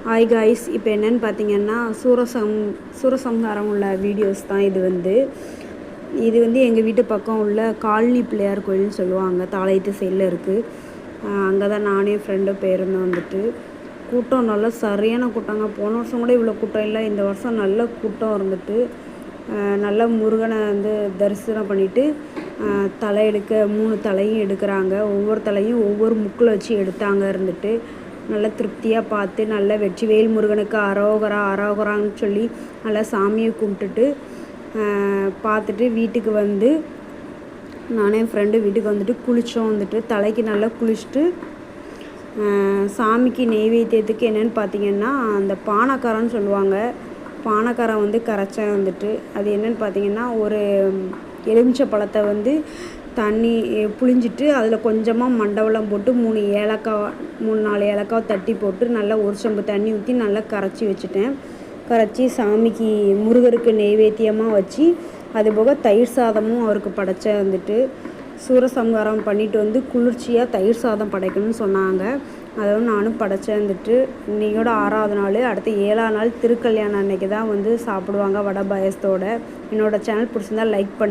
Hi guys, இப்போ என்னென்னு பார்த்தீங்கன்னா சூரசம்ஹாரம் உள்ள வீடியோஸ் தான் இது வந்து எங்கள் வீட்டு பக்கம் உள்ள காலனி பிள்ளையார் கோயில்னு சொல்லுவாங்க. தாளையத்து சைடில் இருக்குது. அங்கே தான் நானே ஃப்ரெண்டும் போயிருந்தோம். கூட்டம் நல்லா சரியான கூட்டங்க. போன வருஷம் கூட இவ்வளோ கூட்டம் இல்லை, இந்த வருஷம் நல்ல கூட்டம் நல்ல முருகனை தரிசனம் பண்ணிவிட்டு தலை எடுக்க 3 தலையும் எடுக்கிறாங்க. ஒவ்வொரு தலையும் ஒவ்வொரு முக்கில் வச்சு எடுத்தாங்க. நல்லா திருப்தியாக பார்த்து நல்லா வெற்றிவேல் முருகனுக்கு அரோகரா அரோகரான்னு சொல்லி நல்லா சாமியை கும்பிட்டுட்டு பார்த்துட்டு வீட்டுக்கு நானே என் ஃப்ரெண்டு வீட்டுக்கு குளித்தோம். தலைக்கு நல்லா குளிச்சுட்டு சாமிக்கு நெய்வேத்தியத்துக்கு என்னென்னு பார்த்தீங்கன்னா அந்த பானக்காரன்னு சொல்லுவாங்க. பானக்காரம் கரைச்சேன். அது என்னென்னு பார்த்தீங்கன்னா ஒரு எலுமிச்சை பழத்தை தண்ணி புழிஞ்சிட்டு அதில் கொஞ்சமாக மண்டவெல்லம் போட்டு 3-4 ஏலக்காய் தட்டி போட்டு நல்லா ஒரு சொம்பு தண்ணி ஊற்றி நல்லா கரைச்சி வச்சுட்டேன். கரைச்சி சாமிக்கு முருகருக்கு நெய்வேத்தியமாக வச்சு அதுபோக தயிர் சாதமும் அவருக்கு படைச்சேன். சூரசம்ஹாரம் பண்ணிவிட்டு குளிர்ச்சியாக தயிர் சாதம் படைக்கணும்னு சொன்னாங்க. அதை நானும் படைச்சேன். இன்னையோட 6ஆவது நாள். அடுத்து 7ஆம் நாள் திருக்கல்யாணம் அன்னைக்கு தான் சாப்பிடுவாங்க வடை பாயசத்தோடு. என்னோடய சேனல் பிடிச்சிருந்தால் லைக் பண்ணி